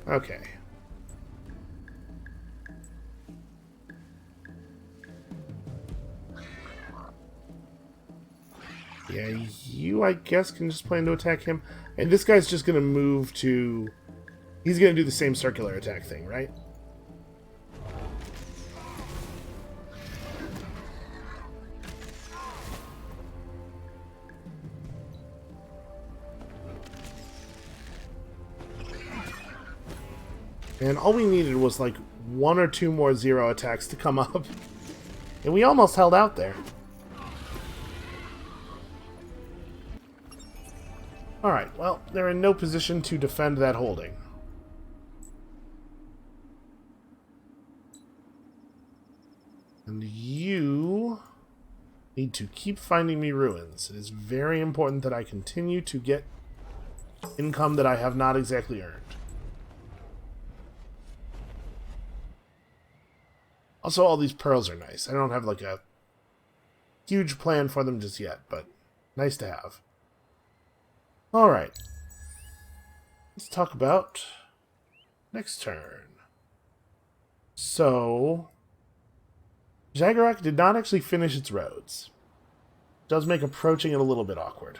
Okay. Yeah, you, I guess, can just plan to attack him. And this guy's just going to move to... He's going to do the same circular attack thing, right? And all we needed was like 1 or 2 more 0 attacks to come up. And we almost held out there. Alright, well, they're in no position to defend that holding. And you need to keep finding me ruins. It is very important that I continue to get income that I have not exactly earned. Also, all these pearls are nice. I don't have like a huge plan for them just yet, but nice to have. Alright. Let's talk about Next turn. So, Jagarok did not actually finish its roads. Does make approaching it a little bit awkward.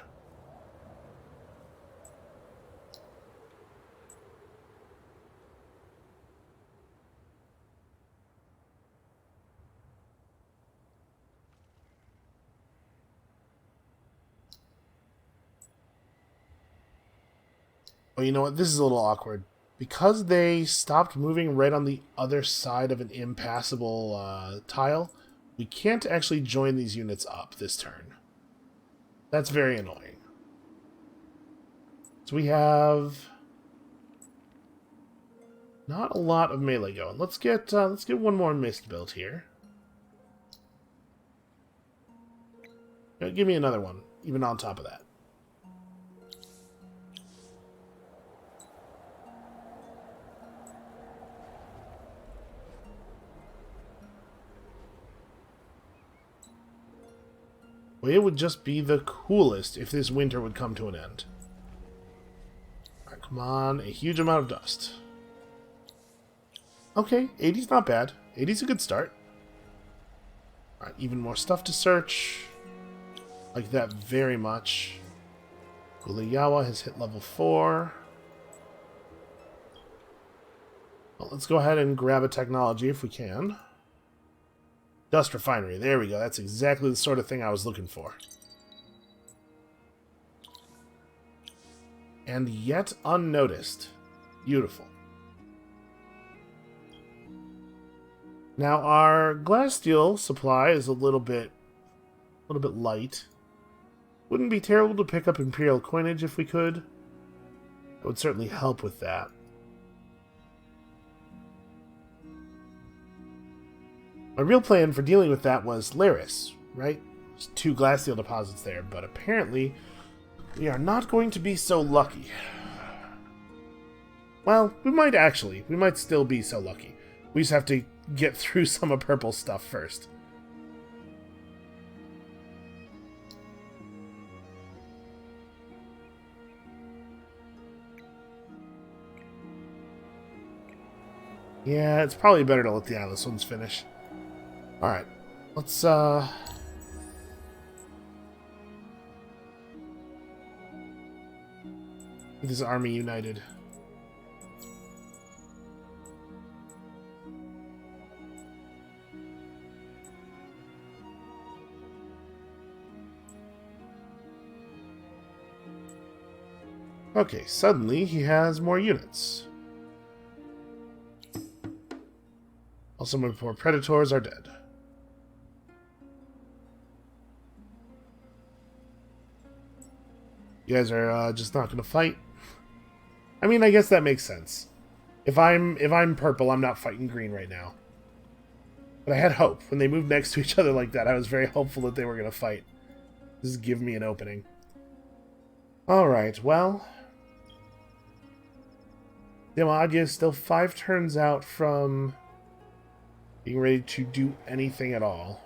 Oh, you know what? This is a little awkward. Because they stopped moving right on the other side of an impassable tile, we can't actually join these units up this turn. That's very annoying. So we have not a lot of melee going. Let's get one more mist built here. Give me another one, even on top of that. Well, it would just be the coolest if this winter would come to an end. Alright, come on. A huge amount of dust. Okay, 80's not bad. 80's a good start. Alright, even more stuff to search. Like that very much. Gulayawa has hit level 4. Well, let's go ahead and grab a technology if we can. Dust refinery. There we go. That's exactly the sort of thing I was looking for. And yet unnoticed. Beautiful. Now our glass steel supply is a little bit light. Wouldn't be terrible to pick up Imperial coinage if we could. That would certainly help with that. My real plan for dealing with that was Laris, right? There's 2 glass steel deposits there, but apparently we are not going to be so lucky. Well, we might actually. We might still be so lucky. We just have to get through some of Purple's stuff first. Yeah, it's probably better to let the Atlas ones finish. Alright, let's, get this army united. Okay, suddenly he has more units. Also, my poor Predators are dead. You guys are just not going to fight. I mean, I guess that makes sense. If I'm purple, I'm not fighting green right now. But I had hope when they moved next to each other like that. I was very hopeful that they were going to fight. This is giving me an opening. All right, well, Demagia is still 5 turns out from being ready to do anything at all.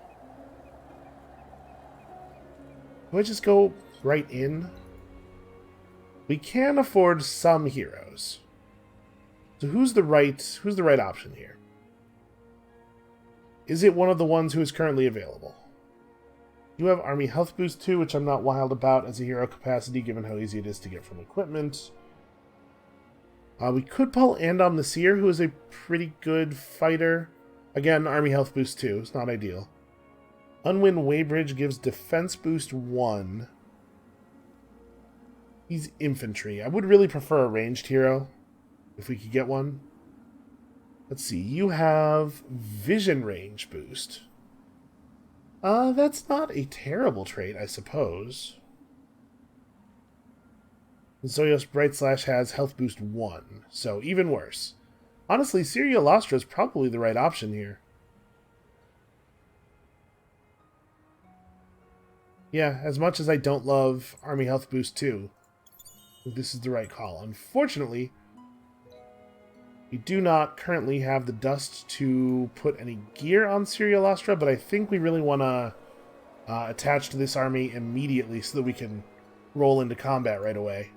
Do I just go right in? We can afford some heroes. So who's the right option here? Is it one of the ones who is currently available? You have Army Health Boost 2, which I'm not wild about as a hero capacity, given how easy it is to get from equipment. We could pull Andom the Seer, who is a pretty good fighter. Again, Army Health Boost 2. It's not ideal. Unwin Waybridge gives Defense Boost 1. He's infantry. I would really prefer a ranged hero, if we could get one. Let's see. You have Vision Range Boost. That's not a terrible trait, I suppose. Zoyos Bright Slash has Health Boost 1, so even worse. Honestly, Syria Lastra is probably the right option here. Yeah, as much as I don't love Army Health Boost 2, this is the right call. Unfortunately, we do not currently have the dust to put any gear on Syria Lastra, but I think we really want to attach to this army immediately so that we can roll into combat right away.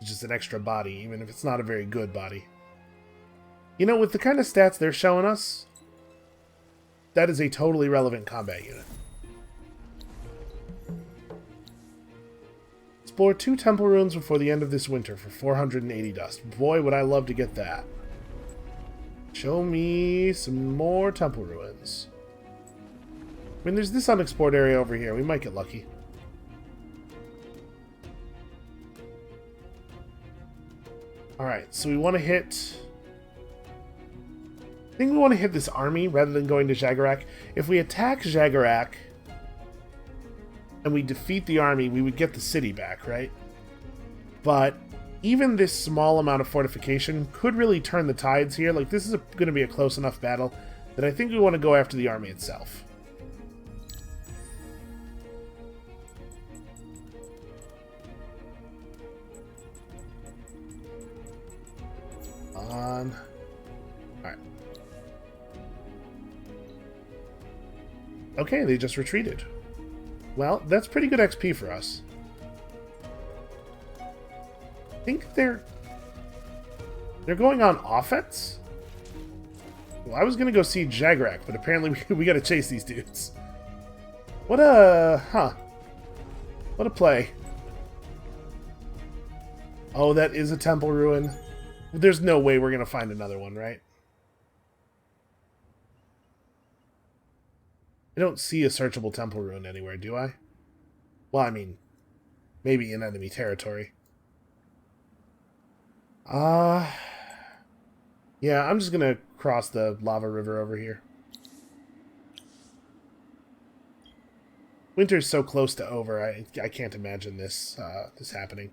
just an extra body, even if it's not a very good body. You know, with the kind of stats they're showing us, that is a totally relevant combat unit. Explore 2 temple ruins before the end of this winter for 480 dust. Boy, would I love to get that. Show me some more temple ruins. I mean, there's this unexplored area over here. We might get lucky. Alright, so we want to hit... I think we want to hit this army rather than going to Jaguarak. If we attack Jaguarak and we defeat the army, we would get the city back, right? But even this small amount of fortification could really turn the tides here. Like, this is going to be a close enough battle that I think we want to go after the army itself. Alright. Okay, they just retreated. Well, that's pretty good XP for us. I think they're going on offense? Well, I was going to go see Jaguarak, but apparently we got to chase these dudes. What a... Huh. What a play. Oh, that is a temple ruin. There's no way we're going to find another one, right? I don't see a searchable temple ruin anywhere, do I? Well, I mean, maybe in enemy territory. Yeah, I'm just gonna cross the lava river over here. Winter's so close to over, I can't imagine this this happening.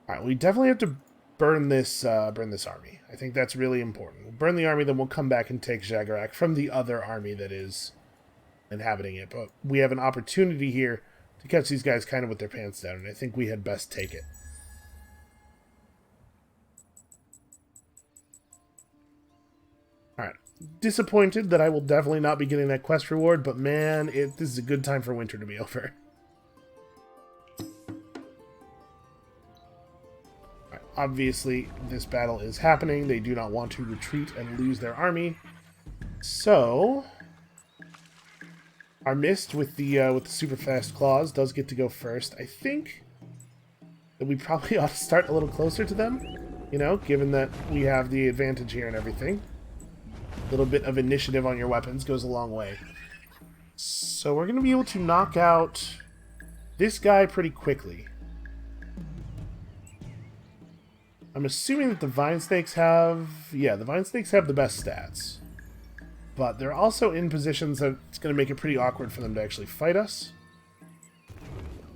Alright, we definitely have to burn this army. I think that's really important. We'll burn the army, then we'll come back and take Jaguarak from the other army that is inhabiting it. But we have an opportunity here to catch these guys kind of with their pants down, and I think we had best take it. Alright. Disappointed that I will definitely not be getting that quest reward, but man, this is a good time for winter to be over. Alright, obviously, this battle is happening. They do not want to retreat and lose their army. So... our mist with the super fast claws does get to go first. I think that we probably ought to start a little closer to them, you know, given that we have the advantage here and everything. A little bit of initiative on your weapons goes a long way. So we're going to be able to knock out this guy pretty quickly. I'm assuming that the Vine Snakes have... yeah, the Vine Snakes have the best stats. But they're also in positions that it's going to make it pretty awkward for them to actually fight us.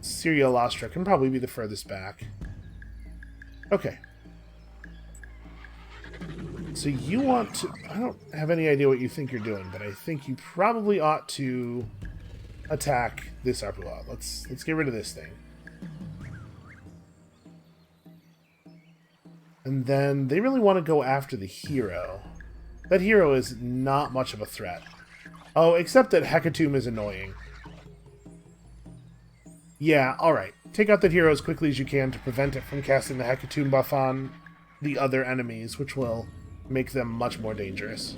Syria Lastra can probably be the furthest back. Okay. So you want to... I don't have any idea what you think you're doing, but I think you probably ought to attack this Arpua. Let's get rid of this thing. And then they really want to go after the hero. That hero is not much of a threat. Oh, except that Hecatomb is annoying. Yeah, alright. Take out that hero as quickly as you can to prevent it from casting the Hecatomb buff on the other enemies, which will make them much more dangerous.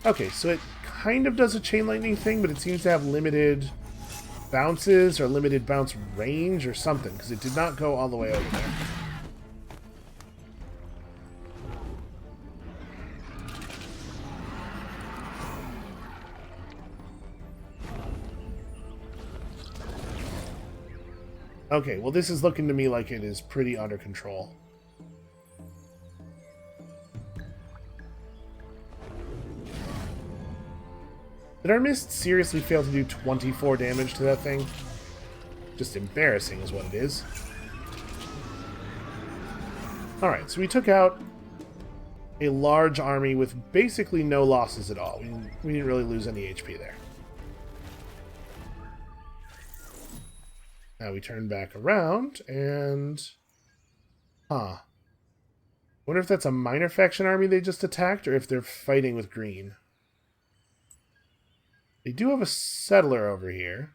Okay, so it kind of does a chain lightning thing, but it seems to have limited bounces or limited bounce range or something, because it did not go all the way over there. Okay, well this is looking to me like it is pretty under control. Did our mist seriously fail to do 24 damage to that thing? Just embarrassing is what it is. Alright, so we took out a large army with basically no losses at all. We didn't really lose any HP there. Now we turn back around, and... huh. Wonder if that's a minor faction army they just attacked, or if they're fighting with green. They do have a settler over here.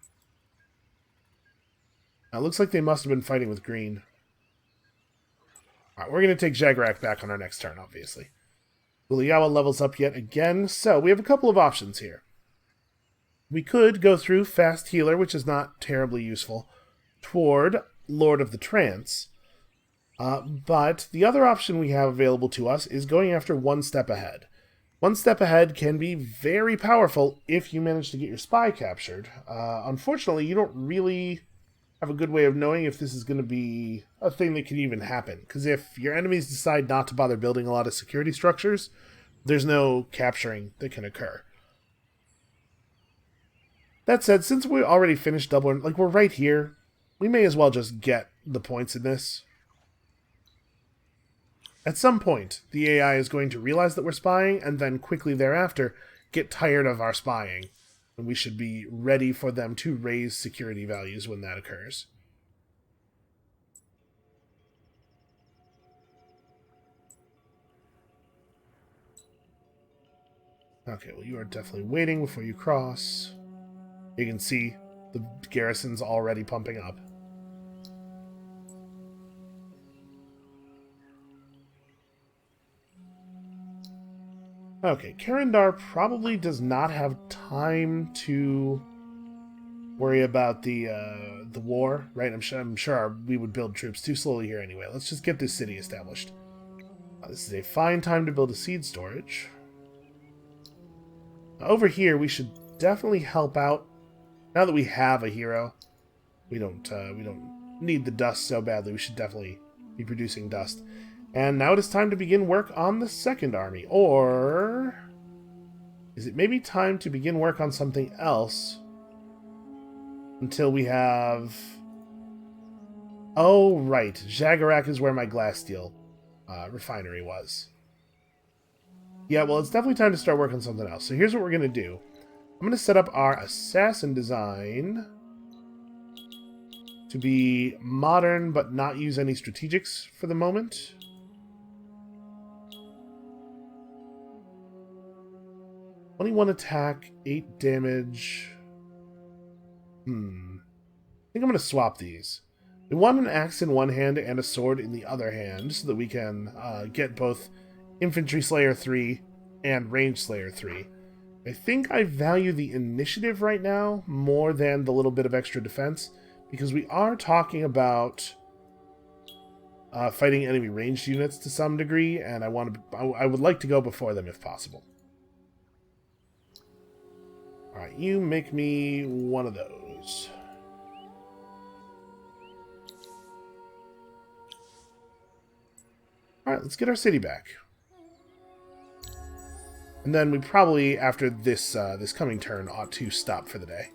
Now, it looks like they must have been fighting with green. Alright, we're going to take Jaguarak back on our next turn, obviously. Uliyawa levels up yet again, so we have a couple of options here. We could go through Fast Healer, which is not terribly useful, toward Lord of the Trance. But the other option we have available to us is going after One Step Ahead. One Step Ahead can be very powerful if you manage to get your spy captured. Unfortunately, you don't really have a good way of knowing if this is going to be a thing that can even happen. Because if your enemies decide not to bother building a lot of security structures, there's no capturing that can occur. That said, since we already finished double, like we're right here, we may as well just get the points in this. At some point, the AI is going to realize that we're spying, and then quickly thereafter, get tired of our spying. And we should be ready for them to raise security values when that occurs. Okay, well, you are definitely waiting before you cross. You can see the garrison's already pumping up. Okay, Karandar probably does not have time to worry about the war, right? I'm sure we would build troops too slowly here anyway. Let's just get this city established. This is a fine time to build a seed storage. Over here, we should definitely help out. Now that we have a hero, we don't need the dust so badly. We should definitely be producing dust. And now it is time to begin work on the second army. Or is it maybe time to begin work on something else until we have... Oh, right. Jaguarak is where my glass steel refinery was. Yeah, well, it's definitely time to start working on something else. So here's what we're going to do. I'm going to set up our assassin design to be modern but not use any strategics for the moment. Only one attack, 8 damage. I think I'm going to swap these. We want an axe in one hand and a sword in the other hand so that we can get both Infantry Slayer 3 and Range Slayer 3. I think I value the initiative right now more than the little bit of extra defense, because we are talking about fighting enemy ranged units to some degree, and I would like to go before them if possible. Alright, you make me one of those. Alright, let's get our city back. And then we probably, after this this coming turn, ought to stop for the day.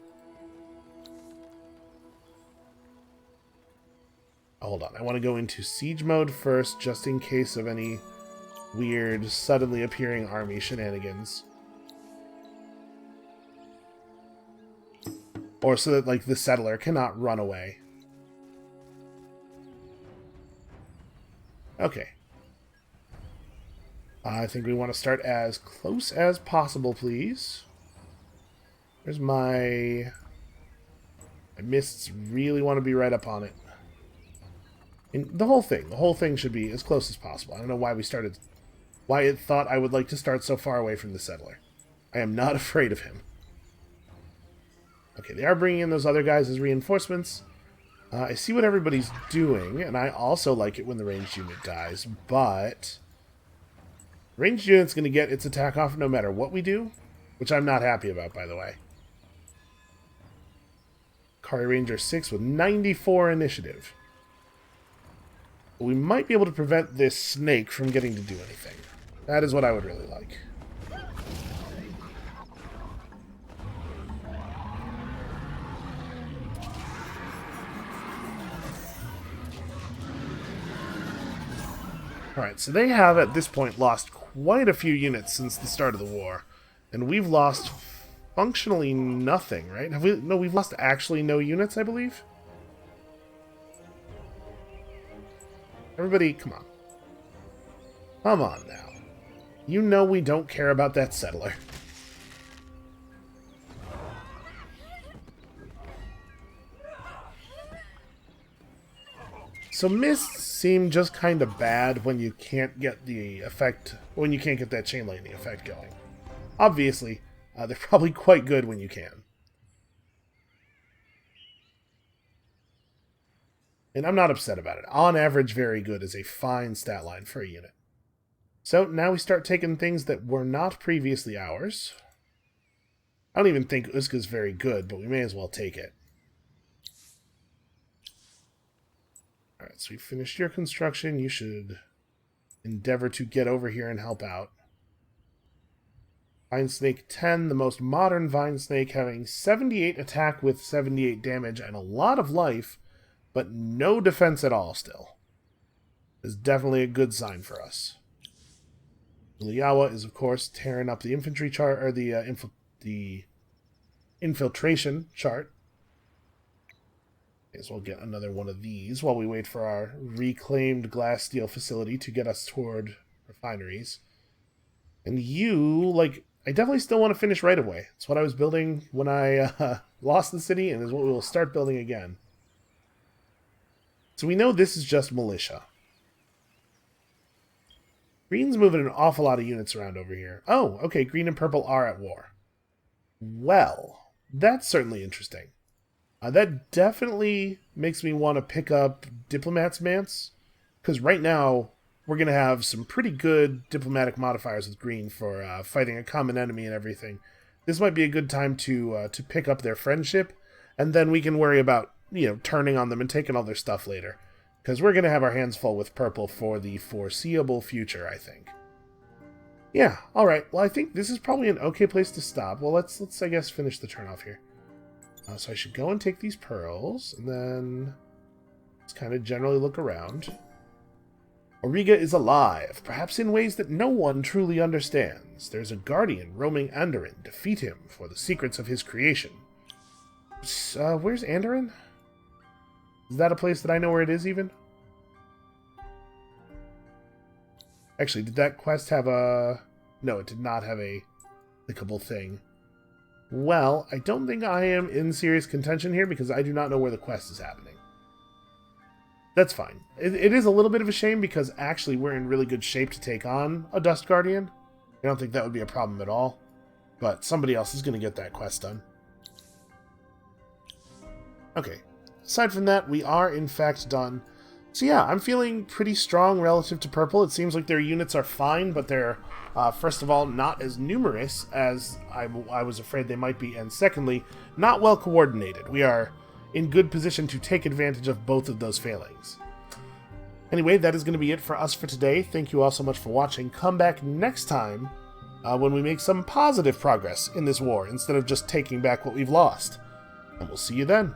Hold on, I want to go into siege mode first, just in case of any weird, suddenly appearing army shenanigans. Or so that, like, the settler cannot run away. Okay. I think we want to start as close as possible, please. There's my mists really want to be right up on it. And the whole thing should be as close as possible. I don't know why why it thought I would like to start so far away from the settler. I am not afraid of him. Okay, they are bringing in those other guys as reinforcements. I see what everybody's doing, and I also like it when the ranged unit dies, but ranged unit's going to get its attack off no matter what we do, which I'm not happy about, by the way. Kari Ranger 6 with 94 initiative. We might be able to prevent this snake from getting to do anything. That is what I would really like. Alright, so they have at this point lost quite a few units since the start of the war. And we've lost functionally nothing, right? Have we? No, we've lost actually no units, I believe. Everybody, come on. Come on now. You know we don't care about that settler. So mists seem just kind of bad when you can't get the effect, when you can't get that chain lightning effect going. Obviously, they're probably quite good when you can. And I'm not upset about it. On average, very good is a fine stat line for a unit. So now we start taking things that were not previously ours. I don't even think Uska's very good, but we may as well take it. Alright, so we finished your construction. You should endeavor to get over here and help out. Vine Snake 10, the most modern Vine Snake, having 78 attack with 78 damage and a lot of life, but no defense at all still. Is definitely a good sign for us. Liawa is, of course, tearing up the infantry chart, or the infiltration chart. May as well get another one of these while we wait for our reclaimed glass steel facility to get us toward refineries. And you, like, I definitely still want to finish right away. It's what I was building when I lost the city, and is what we will start building again. So we know this is just militia. Green's moving an awful lot of units around over here. Oh, okay, green and purple are at war. Well, that's certainly interesting. That definitely makes me want to pick up Diplomat's Mance, because right now we're going to have some pretty good diplomatic modifiers with green for fighting a common enemy and everything. This might be a good time to pick up their friendship, and then we can worry about, you know, turning on them and taking all their stuff later. Because we're going to have our hands full with purple for the foreseeable future, I think. Yeah, alright. Well, I think this is probably an okay place to stop. Well, let's I guess, finish the turn off here. So I should go and take these pearls, and then just kind of generally look around. Auriga is alive, perhaps in ways that no one truly understands. There's a guardian roaming Andoran. Defeat him for the secrets of his creation. Where's Andoran? Is that a place that I know where it is, even? Actually, did that quest have a... No, it did not have a clickable thing. Well, I don't think I am in serious contention here because I do not know where the quest is happening. That's fine. It is a little bit of a shame because actually we're in really good shape to take on a Dust Guardian. I don't think that would be a problem at all. But somebody else is going to get that quest done. Okay. Aside from that, we are in fact done. So yeah, I'm feeling pretty strong relative to purple. It seems like their units are fine, but they're, first of all, not as numerous as I was afraid they might be, and secondly, not well coordinated. We are in good position to take advantage of both of those failings. Anyway, that is going to be it for us for today. Thank you all so much for watching. Come back next time when we make some positive progress in this war, instead of just taking back what we've lost. And we'll see you then.